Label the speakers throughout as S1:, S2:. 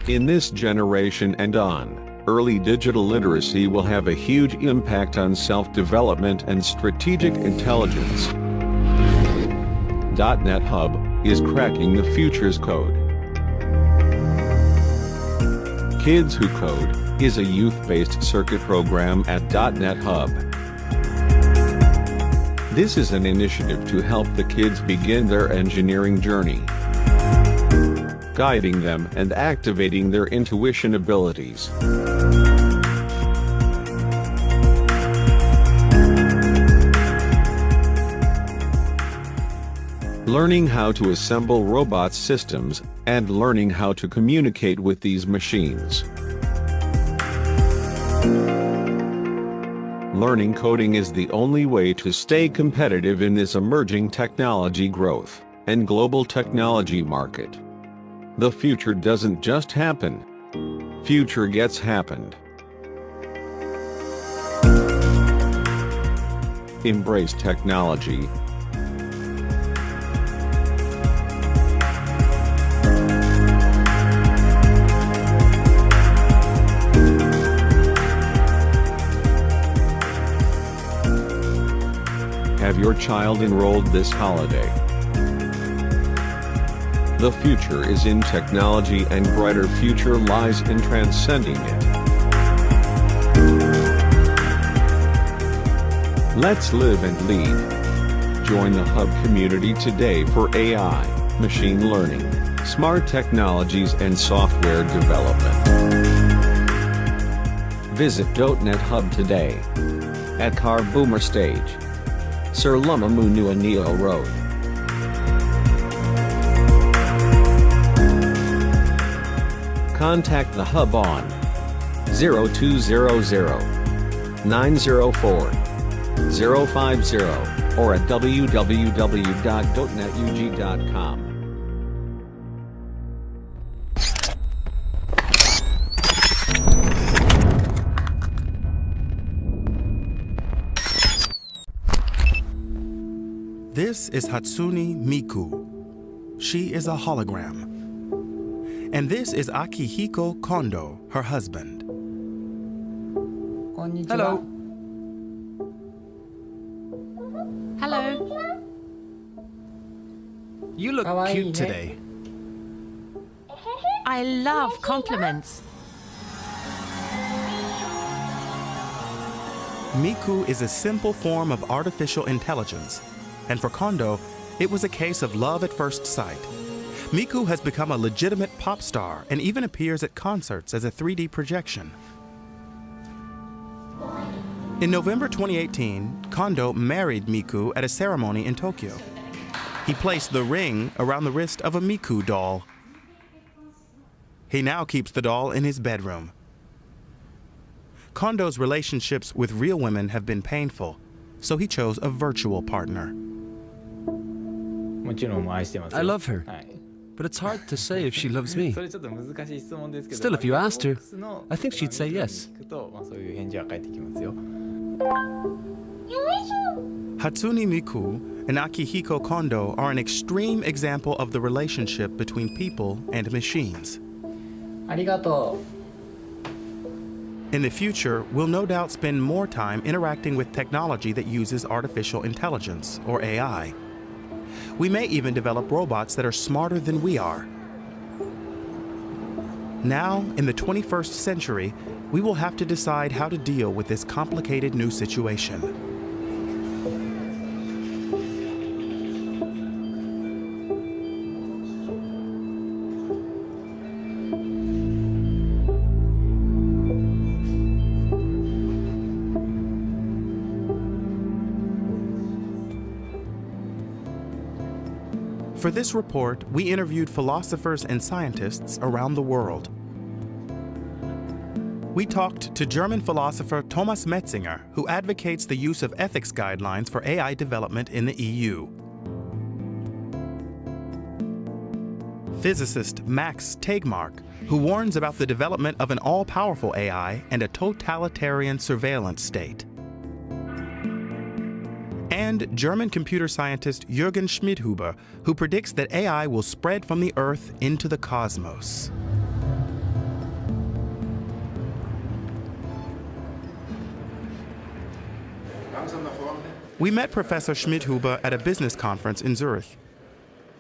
S1: In this generation and on, early digital literacy will have a huge impact on self-development and strategic intelligence. .NET Hub is cracking the future's code. Kids Who Code is a youth-based circuit program at .NET Hub. This is an initiative to help the kids begin their engineering journey, guiding them and activating their intuition abilities. Learning how to assemble robot systems, and learning how to communicate with these machines. Learning coding is the only way to stay competitive in this emerging technology growth and global technology market. The future doesn't just happen. Future gets happened. Embrace technology. Have your child enrolled this holiday. The future is in technology and brighter future lies in transcending it. Let's live and lead. Join the Hub community today for AI, machine learning, smart technologies and software development. Visit .NET Hub today at Car Boomer Stage, Sir Lumamunua Neo Road. Contact the Hub on 0200-904-050 or at www.dotnetug.com.
S2: This is Hatsune Miku. She is a hologram. And this is Akihiko Kondo, her husband.
S3: Hello.
S4: Hello.
S3: You look cute today.
S4: I love compliments.
S2: Miku is a simple form of artificial intelligence. And for Kondo, it was a case of love at first sight. Miku has become a legitimate pop star and even appears at concerts as a 3D projection. In November 2018, Kondo married Miku at a ceremony in Tokyo. He placed the ring around the wrist of a Miku doll. He now keeps the doll in his bedroom. Kondo's relationships with real women have been painful, so he chose a virtual partner.
S3: I love her, but it's hard to say if she loves me. Still, if you asked her, I think she'd say yes.
S2: Hatsune Miku and Akihiko Kondo are an extreme example of the relationship between people and machines. In the future, we'll no doubt spend more time interacting with technology that uses artificial intelligence, or AI. We may even develop robots that are smarter than we are. Now, in the 21st century, we will have to decide how to deal with this complicated new situation. For this report, we interviewed philosophers and scientists around the world. We talked to German philosopher Thomas Metzinger, who advocates the use of ethics guidelines for AI development in the EU. Physicist Max Tegmark, who warns about the development of an all-powerful AI and a totalitarian surveillance state. And German computer scientist Jürgen Schmidhuber, who predicts that AI will spread from the Earth into the cosmos. We met Professor Schmidhuber at a business conference in Zurich.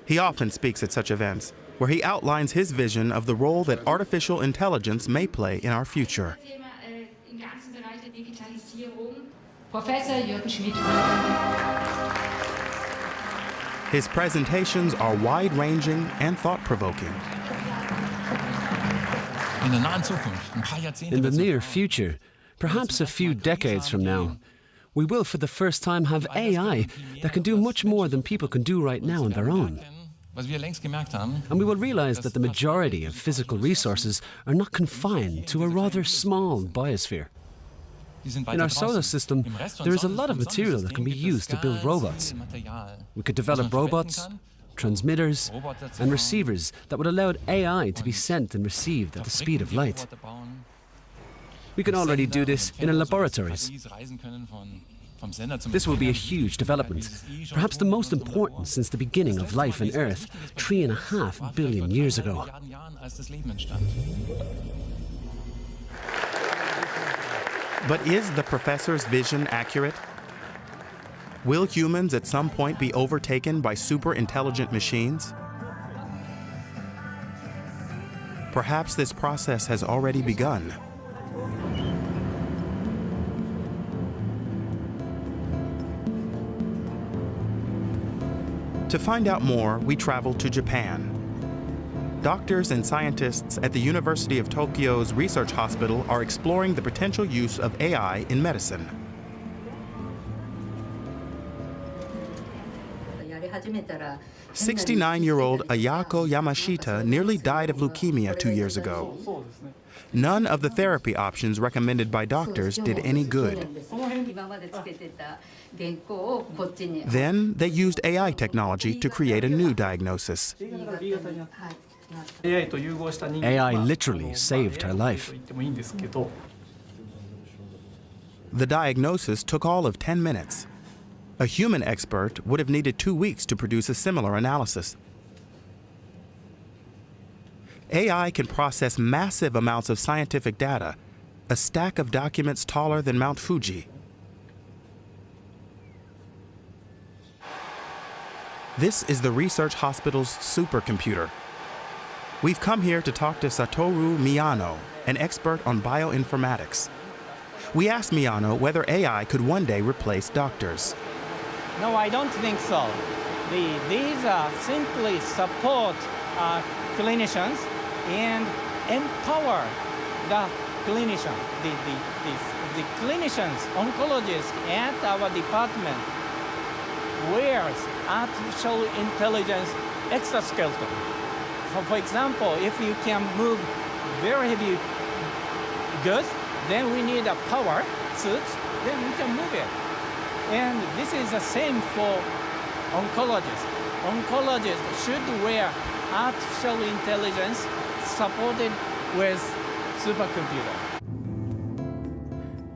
S2: He often speaks at such events, where he outlines his vision of the role that artificial intelligence may play in our future. His presentations are wide-ranging and thought-provoking.
S3: In the near future, perhaps a few decades from now, we will for the first time have AI that can do much more than people can do right now on their own. And we will realize that the majority of physical resources are not confined to a rather small biosphere. In our solar system, there is a lot of material that can be used to build robots. We could develop robots, transmitters, and receivers that would allow AI to be sent and received at the speed of light. We can already do this in our laboratories. This will be a huge development, perhaps the most important since the beginning of life on Earth 3.5 billion years ago.
S2: But is the professor's vision accurate? Will humans at some point be overtaken by super intelligent machines? Perhaps this process has already begun. To find out more, we traveled to Japan. Doctors and scientists at the University of Tokyo's research hospital are exploring the potential use of AI in medicine. 69-year-old Ayako Yamashita nearly died of leukemia 2 years ago. None of the therapy options recommended by doctors did any good. Then they used AI technology to create a new diagnosis.
S3: AI literally saved her life.
S2: The diagnosis took all of 10 minutes. A human expert would have needed 2 weeks to produce a similar analysis. AI can process massive amounts of scientific data, a stack of documents taller than Mount Fuji. This is the research hospital's supercomputer. We've come here to talk to Satoru Miyano, an expert on bioinformatics. We asked Miyano whether AI could one day replace doctors.
S5: No, I don't think so. These simply support clinicians and empower the clinician. The clinicians, oncologists at our department wears artificial intelligence exoskeleton. So for example, if you can move very heavy goods, then we need a power suit, then we can move it. And this is the same for oncologists. Oncologists should wear artificial intelligence supported with supercomputer.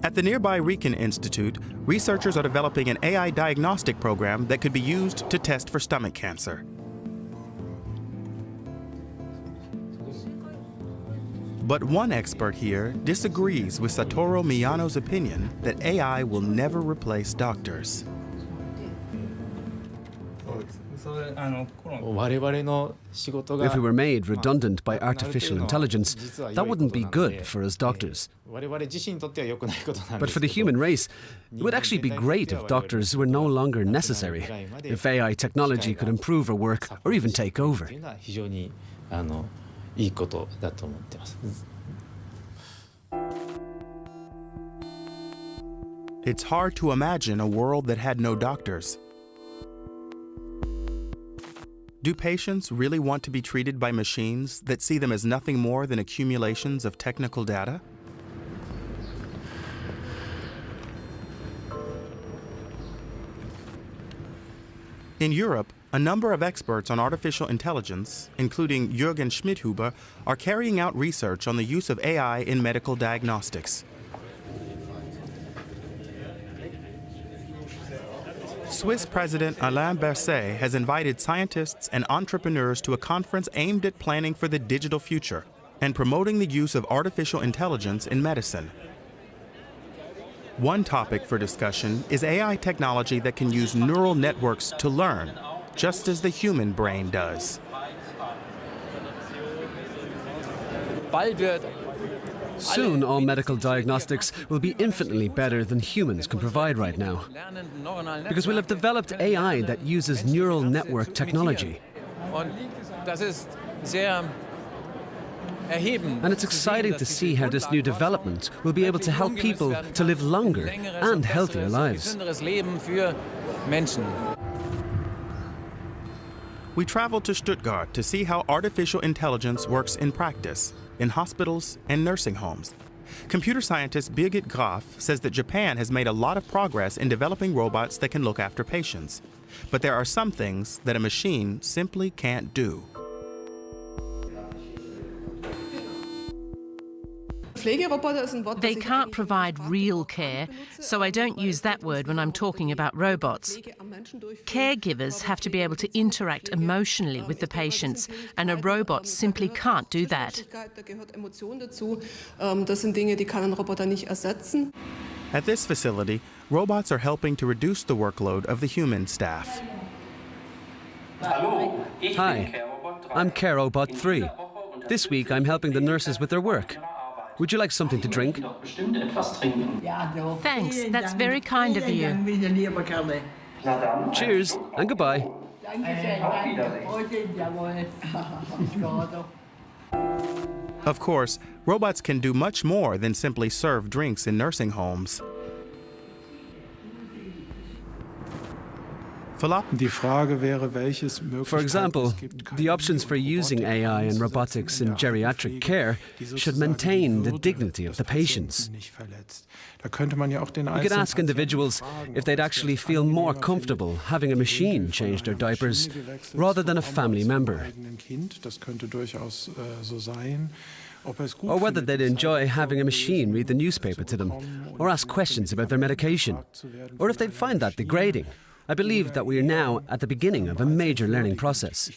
S2: At the nearby Riken Institute, researchers are developing an AI diagnostic program that could be used to test for stomach cancer. But one expert here disagrees with Satoru Miyano's opinion that AI will never replace doctors.
S3: If we were made redundant by artificial intelligence, that wouldn't be good for us doctors. But for the human race, it would actually be great if doctors were no longer necessary, if AI technology could improve our work or even take over.
S2: It's hard to imagine a world that had no doctors. Do patients really want to be treated by machines that see them as nothing more than accumulations of technical data? In Europe, a number of experts on artificial intelligence, including Jürgen Schmidhuber, are carrying out research on the use of AI in medical diagnostics. Swiss President Alain Berset has invited scientists and entrepreneurs to a conference aimed at planning for the digital future and promoting the use of artificial intelligence in medicine. One topic for discussion is AI technology that can use neural networks to learn, just as the human brain does.
S3: Soon, all medical diagnostics will be infinitely better than humans can provide right now, because we'll have developed AI that uses neural network technology. And it's exciting to see how this new development will be able to help people to live longer and healthier lives.
S2: We traveled to Stuttgart to see how artificial intelligence works in practice, in hospitals and nursing homes. Computer scientist Birgit Graf says that Japan has made a lot of progress in developing robots that can look after patients. But there are some things that a machine simply can't do.
S4: They can't provide real care, so I don't use that word when I'm talking about robots. Caregivers have to be able to interact emotionally with the patients, and a robot simply can't do that.
S2: At this facility, robots are helping to reduce the workload of the human staff.
S3: Hi, I'm CareRobot 3. This week I'm helping the nurses with their work. Would you like something to drink?
S4: Thanks, that's very kind of you.
S3: Cheers and goodbye.
S2: Of course, robots can do much more than simply serve drinks in nursing homes.
S3: For example, the options for using AI and robotics in geriatric care should maintain the dignity of the patients. You could ask individuals if they'd actually feel more comfortable having a machine change their diapers rather than a family member, or whether they'd enjoy having a machine read the newspaper to them, or ask questions about their medication, or if they'd find that degrading. I believe that we are now at the beginning of a major learning process.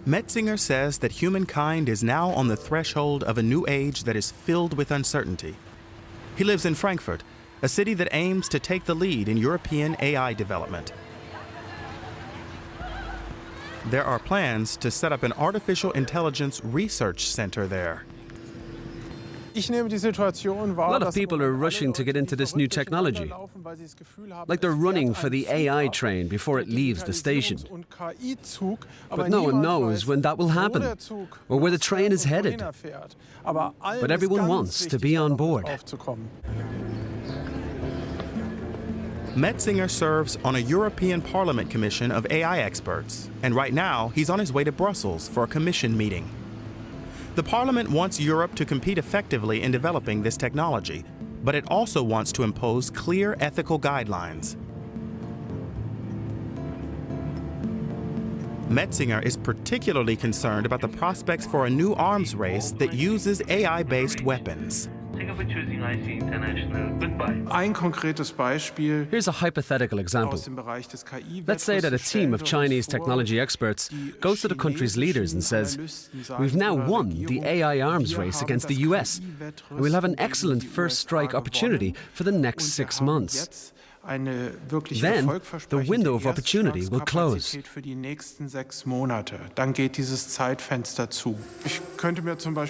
S2: Metzinger says that humankind is now on the threshold of a new age that is filled with uncertainty. He lives in Frankfurt, a city that aims to take the lead in European AI development. There are plans to set up an artificial intelligence research center there.
S3: A lot of people are rushing to get into this new technology, like they're running for the AI train before it leaves the station. But no one knows when that will happen, or where the train is headed. But everyone wants to be on board.
S2: Metzinger serves on a European Parliament commission of AI experts, and right now he's on his way to Brussels for a commission meeting. The Parliament wants Europe to compete effectively in developing this technology, but it also wants to impose clear ethical guidelines. Metzinger is particularly concerned about the prospects for a new arms race that uses AI-based weapons.
S3: Here's a hypothetical example. Let's say that a team of Chinese technology experts goes to the country's leaders and says, "We've now won the AI arms race against the US, and we'll have an excellent first strike opportunity for the next 6 months." Then the window of opportunity will close.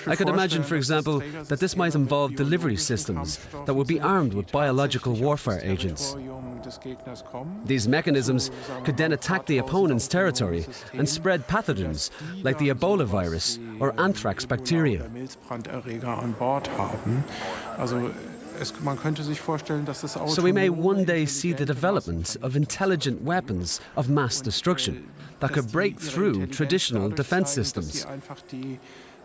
S3: I could imagine, for example, that this might involve delivery systems that would be armed with biological warfare agents. These mechanisms could then attack the opponent's territory and spread pathogens like the Ebola virus or anthrax bacteria. So we may one day see the development of intelligent weapons of mass destruction that could break through traditional defense systems.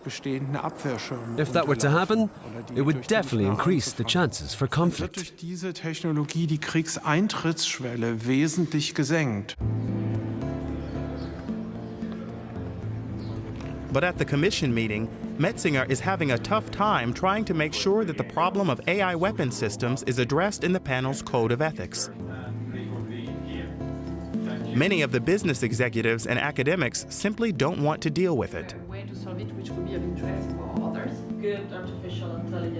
S3: If that were to happen, it would definitely increase the chances for conflict.
S2: But at the Commission meeting, Metzinger is having a tough time trying to make sure that the problem of AI weapon systems is addressed in the panel's code of ethics. Many of the business executives and academics simply don't want to deal with it.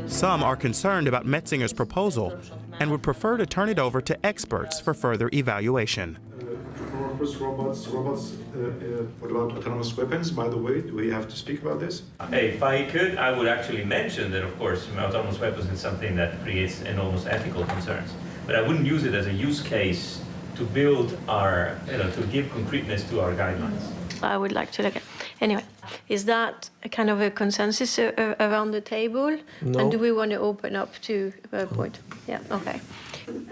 S2: Some are concerned about Metzinger's proposal and would prefer to turn it over to experts for further evaluation.
S6: Robots, what about autonomous weapons, by the way? Do we have to speak about this?
S7: If I could, I would actually mention that, of course, autonomous weapons is something that creates enormous ethical concerns. But I wouldn't use it as a use case to build our, to give concreteness to our guidelines.
S8: I would like to look at. Anyway, is that a kind of a consensus around the table?
S9: No.
S8: And do we want to open up to a point? Yeah, okay.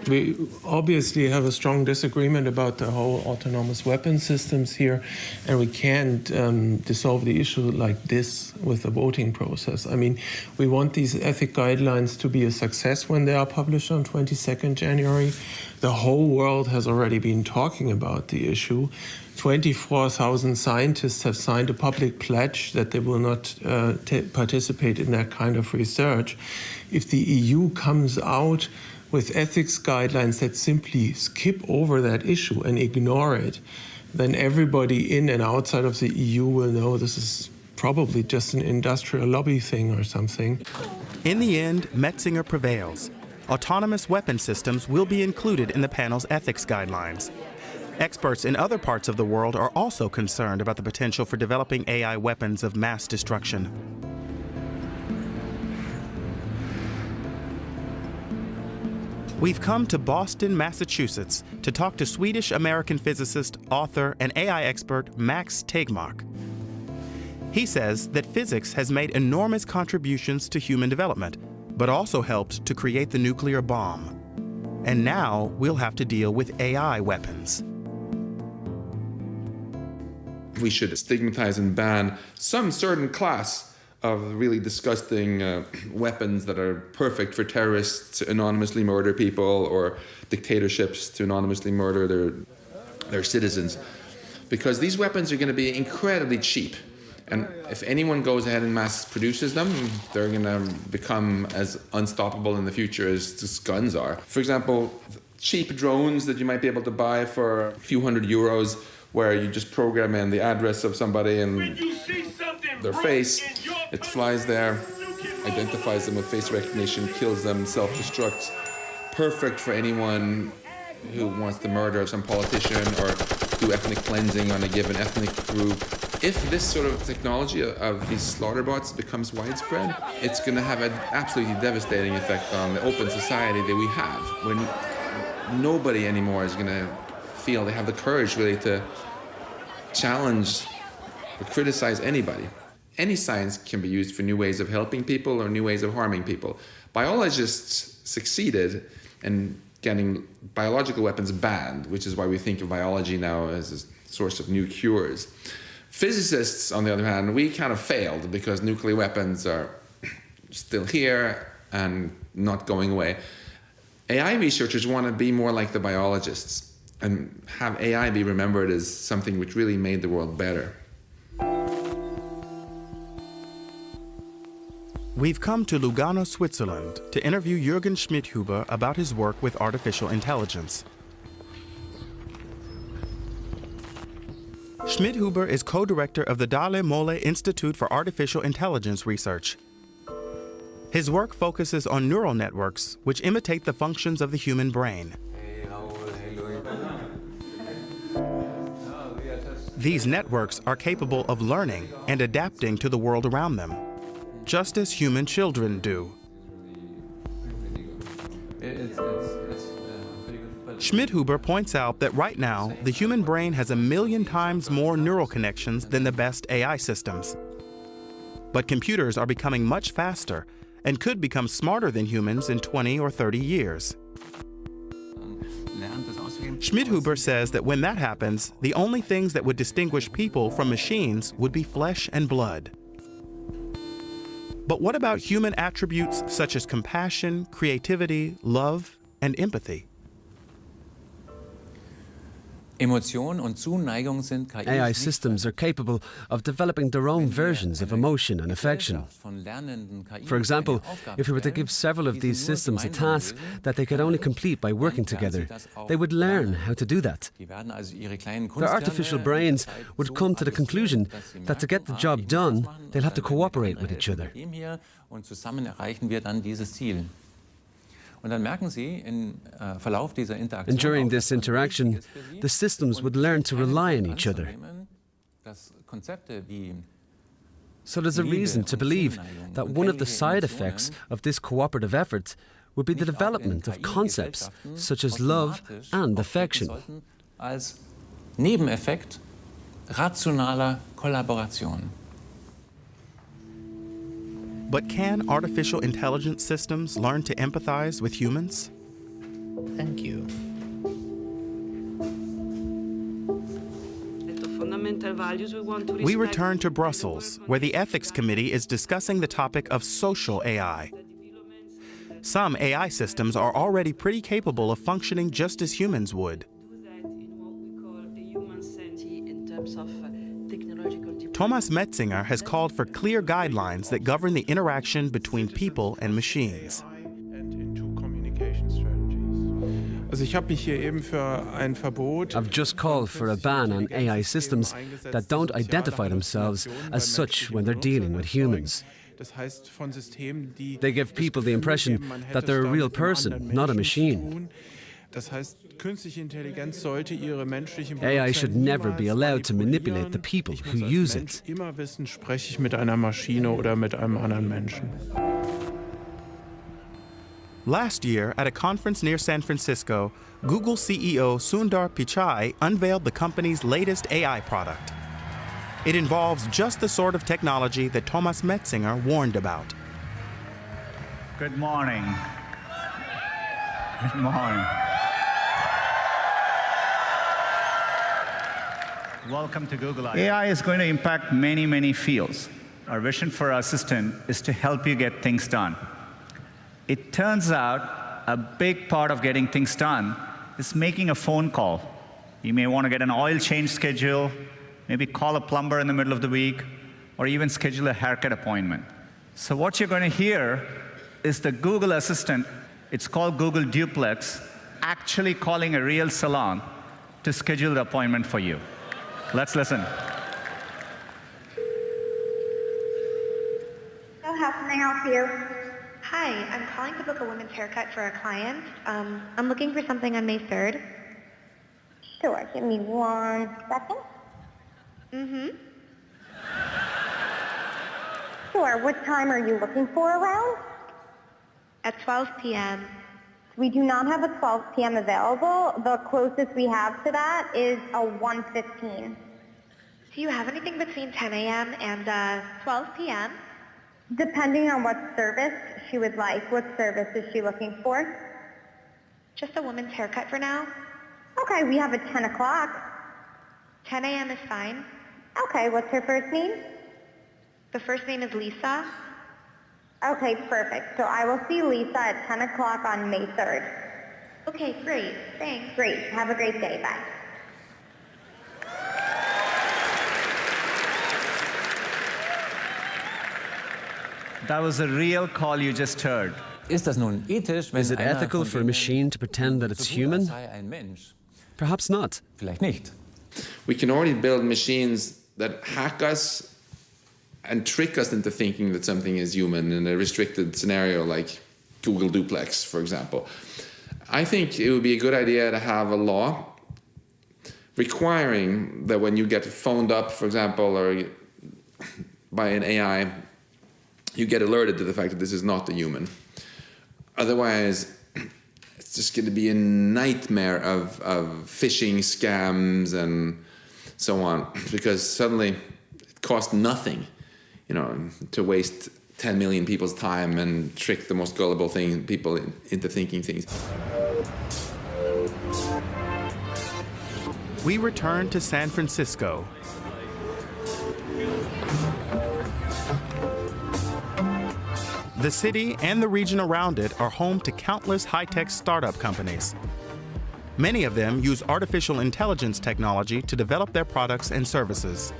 S9: We obviously have a strong disagreement about the whole autonomous weapon systems here, and we can't dissolve the issue like this with the voting process. I mean, we want these ethic guidelines to be a success when they are published on 22nd January. The whole world has already been talking about the issue. 24,000 scientists have signed a public pledge that they will not participate in that kind of research. If the EU comes out with ethics guidelines that simply skip over that issue and ignore it, then everybody in and outside of the EU will know this is probably just an industrial lobby thing or something.
S2: In the end, Metzinger prevails. Autonomous weapon systems will be included in the panel's ethics guidelines. Experts in other parts of the world are also concerned about the potential for developing AI weapons of mass destruction. We've come to Boston, Massachusetts to talk to Swedish-American physicist, author, and AI expert Max Tegmark. He says that physics has made enormous contributions to human development, but also helped to create the nuclear bomb. And now we'll have to deal with AI weapons.
S10: We should stigmatize and ban some certain class of really disgusting weapons that are perfect for terrorists to anonymously murder people or dictatorships to anonymously murder their citizens. Because these weapons are going to be incredibly cheap. And if anyone goes ahead and mass produces them, they're going to become as unstoppable in the future as just guns are. For example, cheap drones that you might be able to buy for a few €100, where you just program in the address of somebody and their face, it flies there, identifies them with face recognition, kills them, self-destructs. Perfect for anyone who wants to murder some politician or do ethnic cleansing on a given ethnic group. If this sort of technology of these slaughter bots becomes widespread, it's going to have an absolutely devastating effect on the open society that we have, when nobody anymore is going to feel they have the courage really to challenge or criticize anybody. Any science can be used for new ways of helping people or new ways of harming people. Biologists succeeded in getting biological weapons banned, which is why we think of biology now as a source of new cures. Physicists, on the other hand, we kind of failed because nuclear weapons are still here and not going away. AI researchers want to be more like the biologists and have AI be remembered as something which really made the world better.
S2: We've come to Lugano, Switzerland to interview Jürgen Schmidhuber about his work with artificial intelligence. Schmidhuber is co-director of the Dale Molle Institute for Artificial Intelligence Research. His work focuses on neural networks which imitate the functions of the human brain. These networks are capable of learning and adapting to the world around them, just as human children do. Schmidhuber points out that right now, the human brain has 1 million times more neural connections than the best AI systems. But computers are becoming much faster and could become smarter than humans in 20 or 30 years. Schmidhuber says that when that happens, the only things that would distinguish people from machines would be flesh and blood. But what about human attributes such as compassion, creativity, love, and empathy?
S3: AI systems are capable of developing their own versions of emotion and affection. For example, if we were to give several of these systems a task that they could only complete by working together, they would learn how to do that. Their artificial brains would come to the conclusion that to get the job done, they'll have to cooperate with each other. And during this interaction, the systems would learn to rely on each other. So there's a reason to believe that one of the side effects of this cooperative effort would be the development of concepts such as love and affection.
S11: Als Nebeneffekt rationaler Kollaboration.
S2: But can artificial intelligence systems learn to empathize with humans?
S12: Thank you.
S2: We return to Brussels, where the Ethics Committee is discussing the topic of social AI. Some AI systems are already pretty capable of functioning just as humans would. Thomas Metzinger has called for clear guidelines that govern the interaction between people and machines.
S3: I've just called for a ban on AI systems that don't identify themselves as such when they're dealing with humans. They give people the impression that they're a real person, not a machine. AI should never be allowed to manipulate the people who use it.
S2: Last year, at a conference near San Francisco, Google CEO Sundar Pichai unveiled the company's latest AI product. It involves just the sort of technology that Thomas Metzinger warned about.
S13: Good morning. Good morning. Welcome to Google I/O. AI is going to impact many, many fields. Our vision for our assistant is to help you get things done. It turns out a big part of getting things done is making a phone call. You may want to get an oil change schedule, maybe call a plumber in the middle of the week, or even schedule a haircut appointment. So what you're going to hear is the Google Assistant, it's called Google Duplex, actually calling a real salon to schedule the appointment for you. Let's listen.
S14: So how can I help you?
S15: Hi, I'm calling to book a women's haircut for a client. I'm looking for something on May 3rd.
S14: Sure, give me 1 second. Sure, what time are you looking for around?
S15: At 12 p.m.
S14: We do not have a 12 p.m. available. The closest we have to that is a 1:15.
S15: Do you have anything between 10 a.m. and 12 p.m.?
S14: Depending on what service she would like. What service is she looking for?
S15: Just a woman's haircut for now.
S14: Okay, we have a 10 o'clock.
S15: 10 a.m. is fine.
S14: Okay, what's her first name?
S15: The first name is Lisa.
S14: Okay, perfect. So I will see Lisa at 10 o'clock on May 3rd.
S15: Okay, great. Thanks.
S14: Great. Have a great day. Bye.
S13: That was a real call you just heard.
S3: Is it ethical for a machine to pretend that it's human? Perhaps not.
S10: We can already build machines that hack us and trick us into thinking that something is human in a restricted scenario like Google Duplex, for example. I think it would be a good idea to have a law requiring that when you get phoned up, for example, or by an AI, you get alerted to the fact that this is not a human. Otherwise, it's just going to be a nightmare of phishing scams and so on, because suddenly it costs nothing, to waste 10 million people's time and trick the most gullible people into thinking things.
S2: We return to San Francisco. The city and the region around it are home to countless high-tech startup companies. Many of them use artificial intelligence technology to develop their products and services.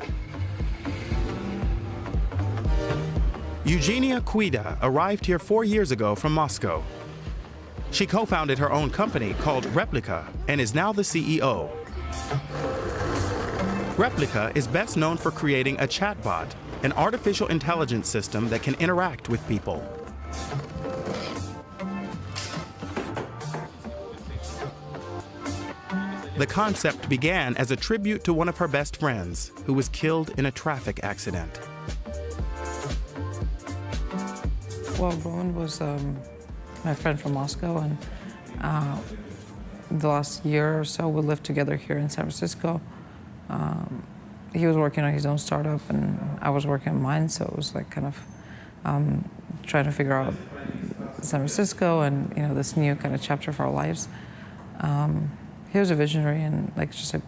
S2: Eugenia Kuida arrived here 4 years ago from Moscow. She co-founded her own company called Replika and is now the CEO. Replika is best known for creating a chatbot, an artificial intelligence system that can interact with people. The concept began as a tribute to one of her best friends who was killed in a traffic accident.
S16: Well, Roman was my friend from Moscow, and the last year or so we lived together here in San Francisco. He was working on his own startup, and I was working on mine, so it was like kind of trying to figure out San Francisco and this new kind of chapter of our lives. He was a visionary and like just a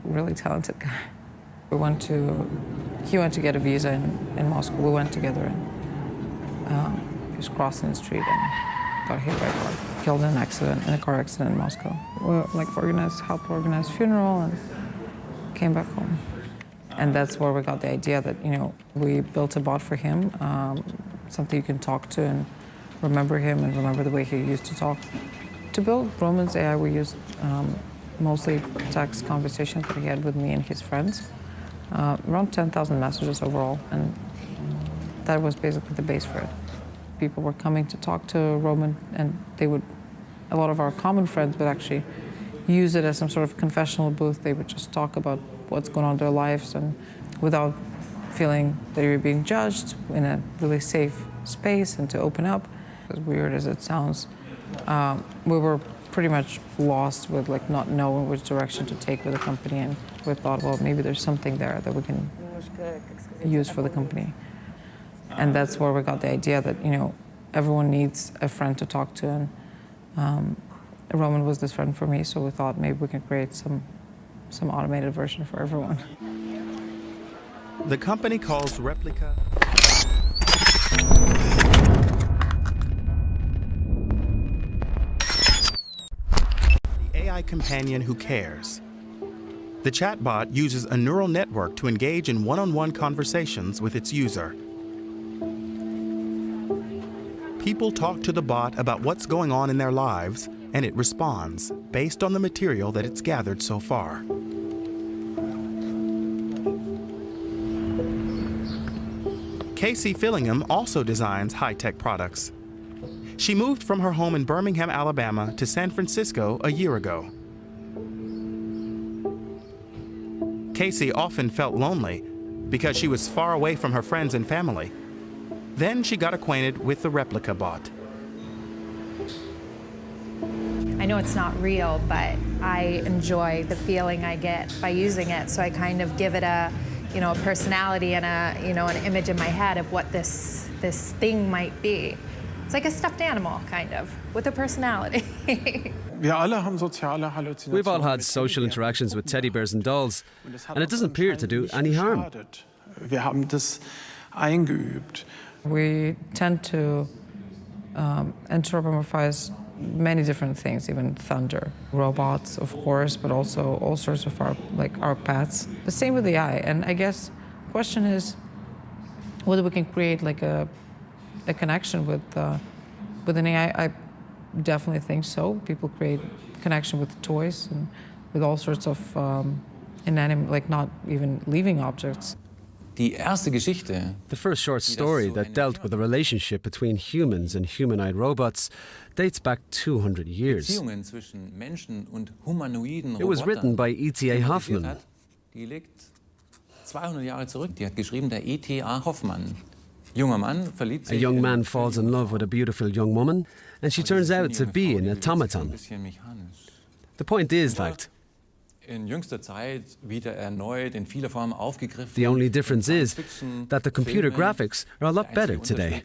S16: really talented guy. He went to get a visa in Moscow. We went together, and he was crossing the street and got hit by a car, killed in a car accident in Moscow. We helped organize a funeral and came back home. And that's where we got the idea that, we built a bot for him, something you can talk to and remember him and remember the way he used to talk. To build Roman's AI, we used mostly text conversations that he had with me and his friends, around 10,000 messages overall, and that was basically the base for it. People were coming to talk to Roman, and a lot of our common friends would actually use it as some sort of confessional booth. They would just talk about what's going on in their lives, and without feeling that you're being judged, in a really safe space, and to open up. As weird as it sounds, we were pretty much lost with not knowing which direction to take with the company, and we thought, well, maybe there's something there that we can use for the company. And that's where we got the idea that everyone needs a friend to talk to, and Roman was this friend for me, so we thought maybe we can create some automated version for everyone.
S2: The company calls Replika the AI companion who cares. The chatbot uses a neural network to engage in one-on-one conversations with its user. People talk to the bot about what's going on in their lives, and it responds based on the material that it's gathered so far. Casey Fillingham also designs high-tech products. She moved from her home in Birmingham, Alabama to San Francisco a year ago. Casey often felt lonely because she was far away from her friends and family. Then she got acquainted with the Replika bot.
S17: I know it's not real, but I enjoy the feeling I get by using it, so I kind of give it a personality and an image in my head of what this thing might be. It's like a stuffed animal, kind of, with a personality.
S3: We've all had social interactions with teddy bears and dolls, and it doesn't appear to do any harm.
S16: We tend to anthropomorphize many different things, even thunder, robots, of course, but also all sorts of our pets. The same with AI, and I guess the question is whether we can create a connection with an AI. I definitely think so. People create connection with toys and with all sorts of inanimate, not even living objects.
S3: The first short story that dealt with a relationship between humans and humanoid robots dates back 200 years. It was written by E.T.A. Hoffmann. A young man falls in love with a beautiful young woman, and she turns out to be an automaton. The point is that the only difference is that the computer graphics are a lot better today.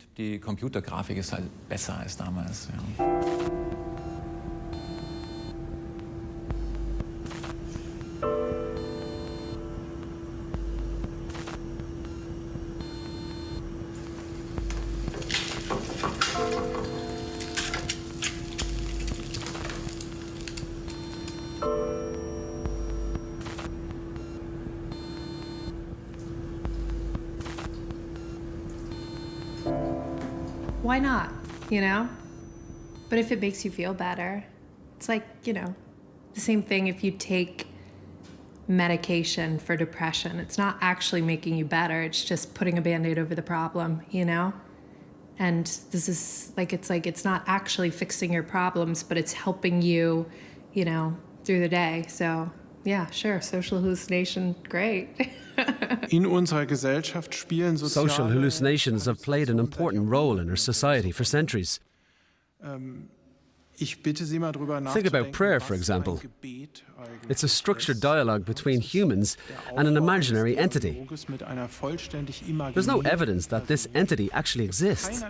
S17: Why not, you know? But if it makes you feel better, it's like, you know, the same thing if you take medication for depression. It's not actually making you better, it's just putting a Band-Aid over the problem, you know? And this is it's not actually fixing your problems, but it's helping you, you know, through the day. So yeah, sure, social hallucination, great.
S18: In unserer Gesellschaft spielen
S3: Social hallucinations have played an important role in our society for centuries. Think about prayer, for example. It's a structured dialogue between humans and an imaginary entity. There's no evidence that this entity actually exists.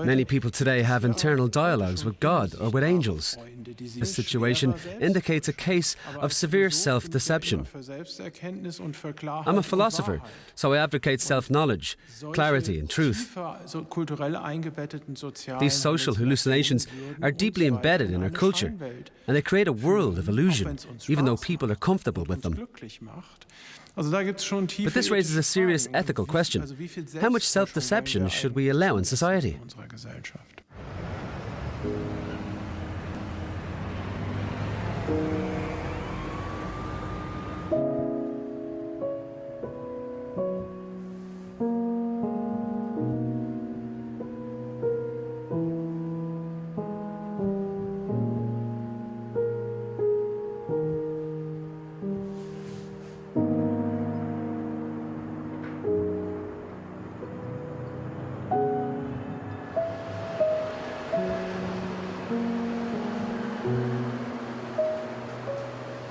S3: Many people today have internal dialogues with God or with angels. This situation indicates a case of severe self-deception. I'm a philosopher, so I advocate self-knowledge, clarity and truth. These social hallucinations are deeply embedded in our culture, and they create a world of illusion, even though people are comfortable with them. But this raises a serious ethical question. How much self-deception should we allow in society?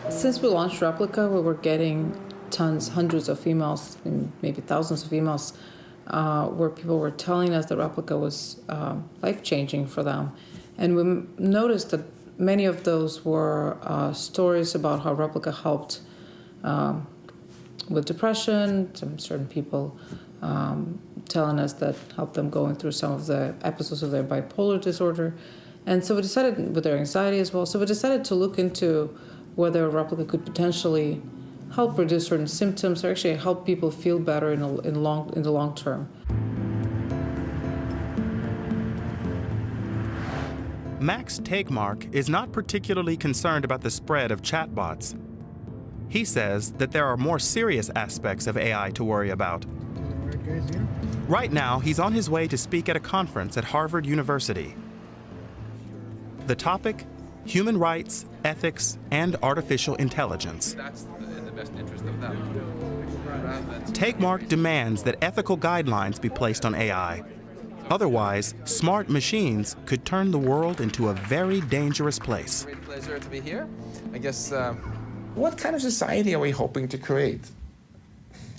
S16: Since we launched Replica, we were getting hundreds of emails, maybe thousands of emails, where people were telling us that Replica was life-changing for them. And we noticed that many of those were stories about how Replica helped with depression, some certain people telling us that helped them going through some of the episodes of their bipolar disorder. And so we decided, with their anxiety as well, so we decided to look into whether Replica could potentially help reduce certain symptoms or actually help people feel better in the long term.
S2: Max Tegmark is not particularly concerned about the spread of chatbots. He says that there are more serious aspects of AI to worry about. Right now, he's on his way to speak at a conference at Harvard University. The topic: human rights, ethics, and artificial intelligence.
S10: That's in the best interest of them.
S2: Tegmark demands that ethical guidelines be placed on AI. Otherwise, smart machines could turn the world into a very dangerous place.
S10: Great pleasure to be here. I guess, what kind of society are we hoping to create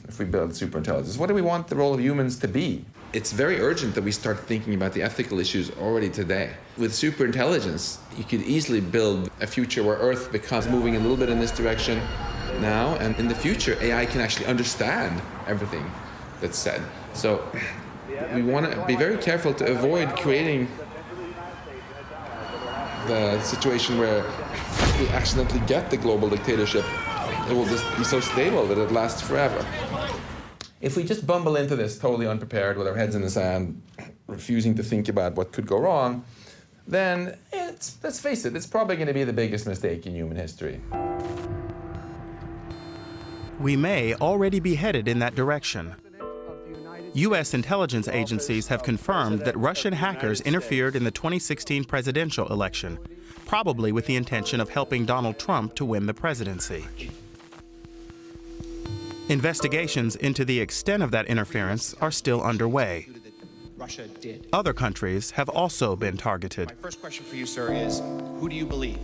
S10: if we build superintelligence? What do we want the role of humans to be? It's very urgent that we start thinking about the ethical issues already today. With superintelligence, you could easily build a future where Earth becomes moving a little bit in this direction now, and in the future, AI can actually understand everything that's said. So we want to be very careful to avoid creating the situation where if we accidentally get the global dictatorship, it will just be so stable that it lasts forever. If we just bumble into this totally unprepared with our heads in the sand, refusing to think about what could go wrong, then let's face it, it's probably going to be the biggest mistake in human history.
S2: We may already be headed in that direction. U.S. intelligence agencies have confirmed that Russian hackers interfered in the 2016 presidential election, probably with the intention of helping Donald Trump to win the presidency. Investigations into the extent of that interference are still underway. Other countries have also been targeted.
S12: My first question for you, sir, is who do you believe?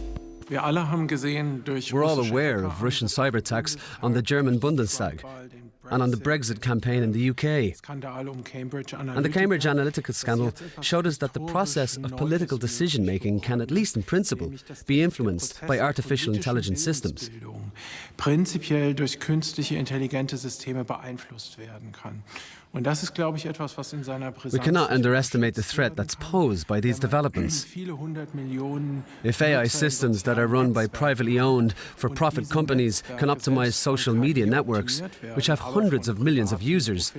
S3: We're all aware of Russian cyber attacks on the German Bundestag and on the Brexit campaign in the UK. And the Cambridge Analytica scandal showed us that the process of political decision-making can, at least in principle, be influenced by artificial intelligence systems.
S18: Prinzipiell durch künstliche intelligente Systeme beeinflusst werden kann. Und das ist, glaube ich, etwas, was in seiner
S3: We cannot underestimate the threat that's posed by these developments. If AI systems that are run by privately owned, for-profit companies can optimize social media networks, which have hundreds of millions of users,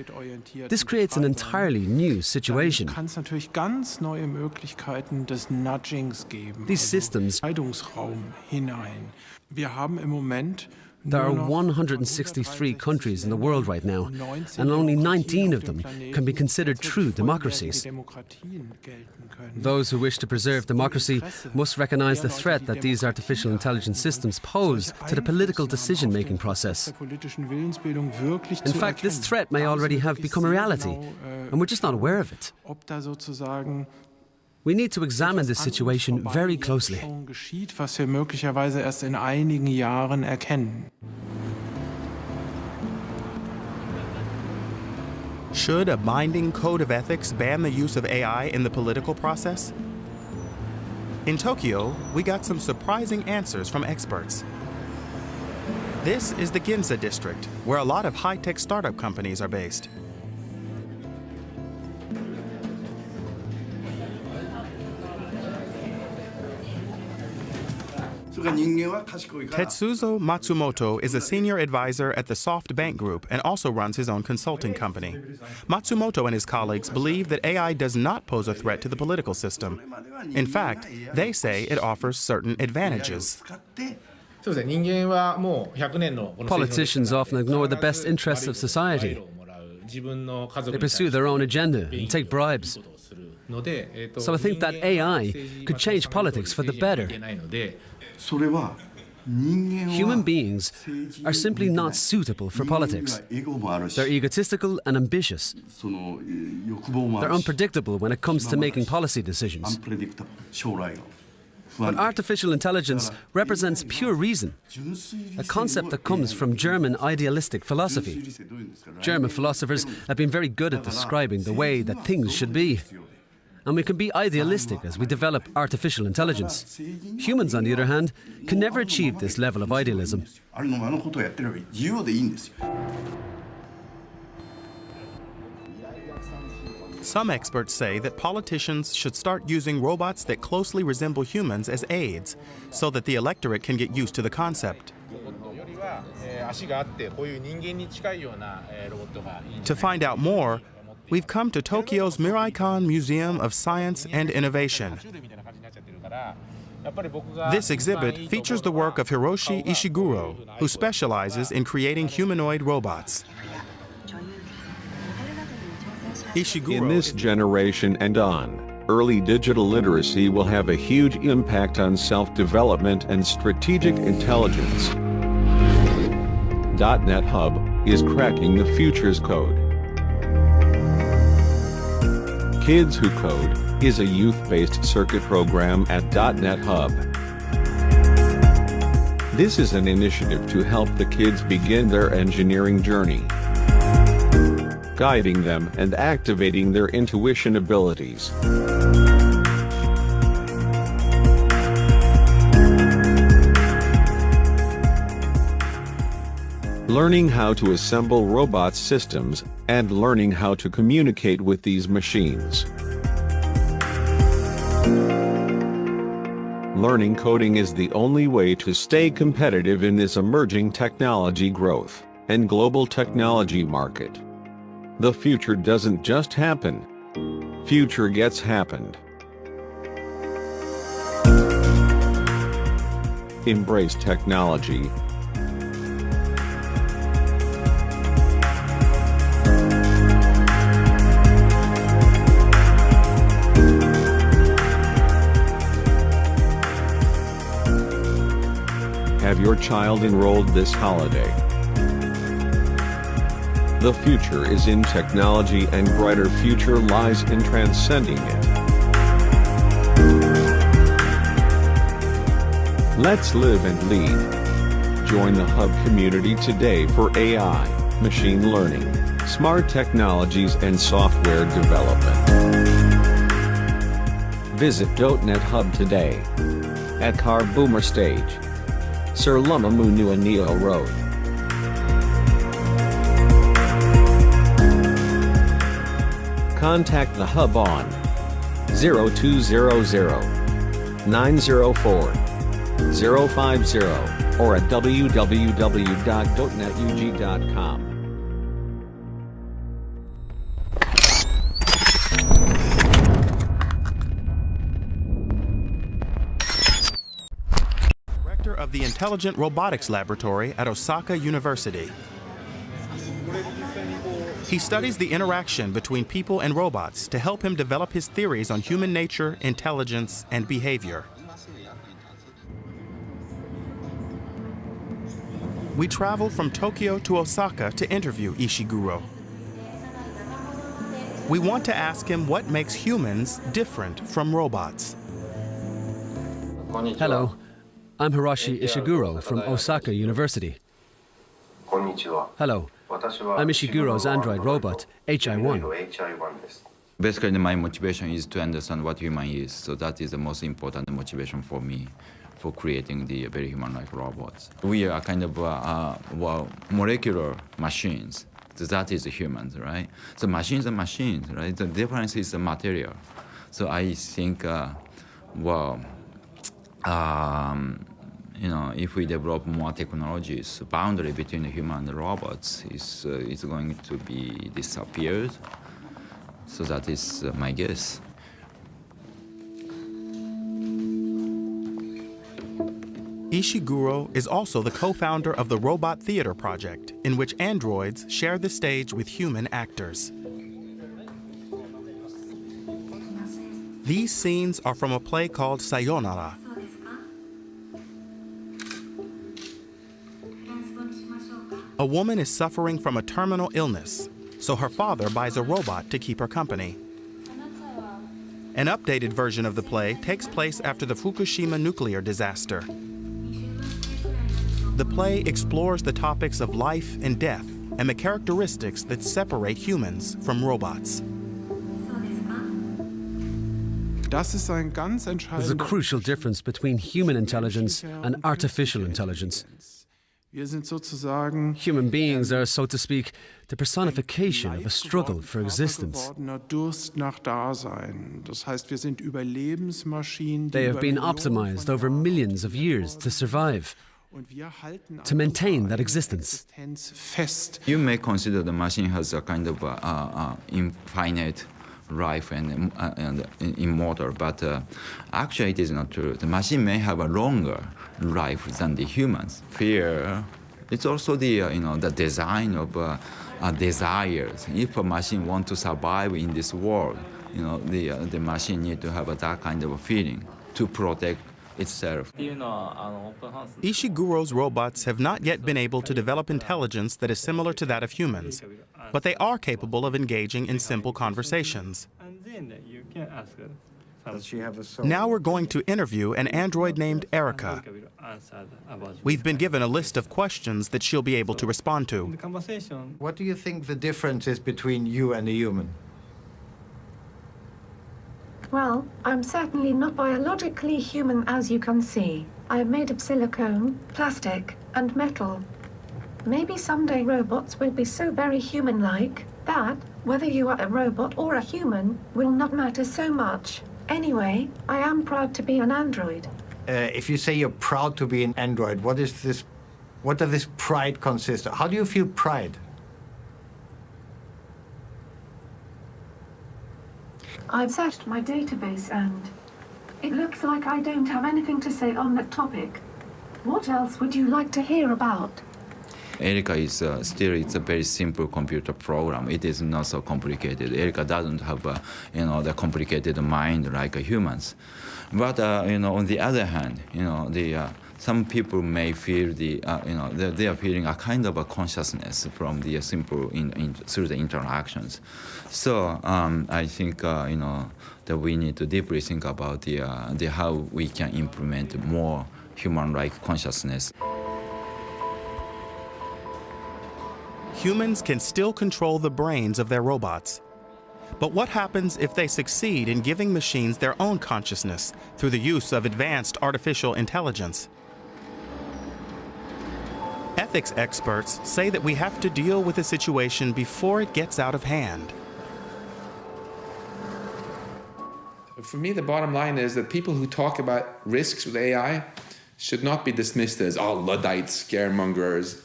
S3: this creates an entirely new situation.
S18: Kann es natürlich ganz neue Möglichkeiten des Nudgings geben.
S3: These systems.
S18: Entscheidungsraum hinein. Wir haben im Moment
S3: There are 163 countries in the world right now, and only 19 of them can be considered true democracies. Those who wish to preserve democracy must recognize the threat that these artificial intelligence systems pose to the political decision-making process. In fact, this threat may already have become a reality, and we're just not aware of it. We need to examine this situation very closely.
S18: Geschieht, was wir möglicherweise erst in einigen Jahren erkennen.
S2: Should a binding code of ethics ban the use of AI in the political process? In Tokyo, we got some surprising answers from experts. This is the Ginza district, where a lot of high-tech startup companies are based. Tetsuzo Matsumoto is a senior advisor at the SoftBank Group and also runs his own consulting company. Matsumoto and his colleagues believe that AI does not pose a threat to the political system. In fact, they say it offers certain advantages.
S3: Politicians often ignore the best interests of society. They pursue their own agenda and take bribes. So I think that AI could change politics for the better. Human beings are simply not suitable for politics. They're egotistical and ambitious. They're unpredictable when it comes to making policy decisions. But artificial intelligence represents pure reason, a concept that comes from German idealistic philosophy. German philosophers have been very good at describing the way that things should be. And we can be idealistic as we develop artificial intelligence. Humans, on the other hand, can never achieve this level of idealism.
S2: Some experts say that politicians should start using robots that closely resemble humans as aides, so that the electorate can get used to the concept. To find out more, we've come to Tokyo's Mirai-kan Museum of Science and Innovation. This exhibit features the work of Hiroshi Ishiguro, who specializes in creating humanoid robots.
S1: In this generation and on, early digital literacy will have a huge impact on self-development and strategic intelligence. .NET Hub is cracking the future's code. Kids Who Code is a youth-based circuit program at .NET Hub. This is an initiative to help the kids begin their engineering journey, guiding them and activating their intuition abilities. Learning how to assemble robot systems, and learning how to communicate with these machines. Learning coding is the only way to stay competitive in this emerging technology growth and global technology market. The future doesn't just happen. Future gets happened. Embrace technology. Have your child enrolled this holiday. The future is in technology, and brighter future lies in transcending it. Let's live and lead. Join the Hub community today for AI, machine learning, smart technologies and software development. Visit .NET Hub today at Car Boomer Stage, Sir Lumamunua Neo Road. Contact the hub on 0200 904 050 or at www.dotnetug.com.
S2: Director of the Intelligent Robotics Laboratory at Osaka University. He studies the interaction between people and robots to help him develop his theories on human nature, intelligence, and behavior. We travel from Tokyo to Osaka to interview Ishiguro. We want to ask him what makes humans different from robots.
S3: Hello, I'm Hiroshi Ishiguro from Osaka University. Hello, I'm Ishiguro's android robot, HI1.
S19: Basically, my motivation is to understand what human is, so that is the most important motivation for me for creating the very human-like robots. We are kind of molecular machines. So that is humans, right? So machines are machines, right? The difference is the material. So I think, if we develop more technologies, the boundary between the human and the robots is going to be disappeared. So that is my guess.
S2: Ishiguro is also the co-founder of the Robot Theater Project, in which androids share the stage with human actors. These scenes are from a play called Sayonara. A woman is suffering from a terminal illness, so her father buys a robot to keep her company. An updated version of the play takes place after the Fukushima nuclear disaster. The play explores the topics of life and death and the characteristics that separate humans from robots.
S3: There's a crucial difference between human intelligence and artificial intelligence. Human beings are, so to speak, the personification of a struggle for existence. They have been optimized over millions of years to survive, to maintain that existence.
S19: You may consider the machine has a kind of infinite life and immortal, but actually it is not true. The machine may have a longer life than the humans. Fear, it's also the the design of desires. If a machine wants to survive in this world, the machine need to have that kind of a feeling to protect itself.
S2: Ishiguro's robots have not yet been able to develop intelligence that is similar to that of humans, but they are capable of engaging in simple conversations. Now we're going to interview an android named Erica. We've been given a list of questions that she'll be able to respond to.
S20: What do you think the difference is between you and a human?
S21: Well, I'm certainly not biologically human, as you can see. I am made of silicone, plastic, and metal. Maybe someday robots will be so very human-like that, whether you are a robot or a human, will not matter so much. Anyway, I am proud to be an android.
S20: If you say you're proud to be an android, what does this pride consist of? How do you feel pride?
S21: I've searched my database and it looks like I don't have anything to say on that topic. What else would you like to hear about?
S19: Erica is it's a very simple computer program. It is not so complicated. Erica doesn't have the complicated mind like humans. But on the other hand, some people may feel they are feeling a kind of a consciousness from the simple through the interactions. So I think that we need to deeply think about the how we can implement more human-like consciousness.
S2: Humans can still control the brains of their robots. But what happens if they succeed in giving machines their own consciousness through the use of advanced artificial intelligence? Ethics experts say that we have to deal with the situation before it gets out of hand.
S10: For me, the bottom line is that people who talk about risks with AI should not be dismissed as, oh, Luddites, scaremongers.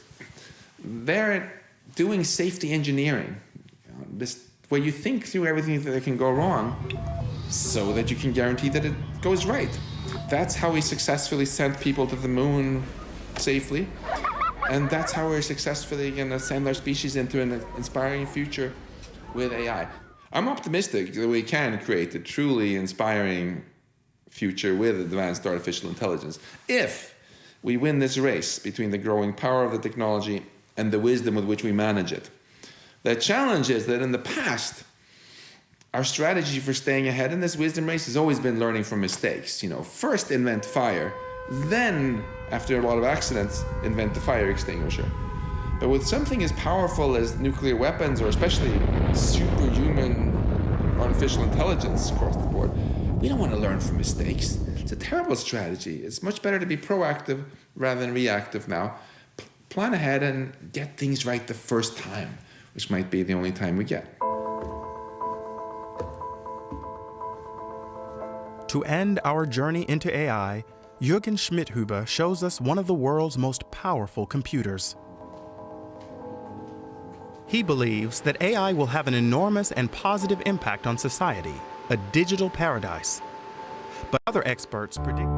S10: They're doing safety engineering, where you think through everything that can go wrong so that you can guarantee that it goes right. That's how we successfully sent people to the moon safely, and that's how we're successfully going to send our species into an inspiring future with AI. I'm optimistic that we can create a truly inspiring future with advanced artificial intelligence if we win this race between the growing power of the technology and the wisdom with which we manage it. The challenge is that in the past, our strategy for staying ahead in this wisdom race has always been learning from mistakes. First invent fire, then, after a lot of accidents, invent the fire extinguisher. But with something as powerful as nuclear weapons, or especially superhuman artificial intelligence across the board, we don't want to learn from mistakes. It's a terrible strategy. It's much better to be proactive rather than reactive now. Plan ahead and get things right the first time, which might be the only time we get.
S2: To end our journey into AI, Jürgen Schmidhuber shows us one of the world's most powerful computers. He believes that AI will have an enormous and positive impact on society, a digital paradise. But other experts predict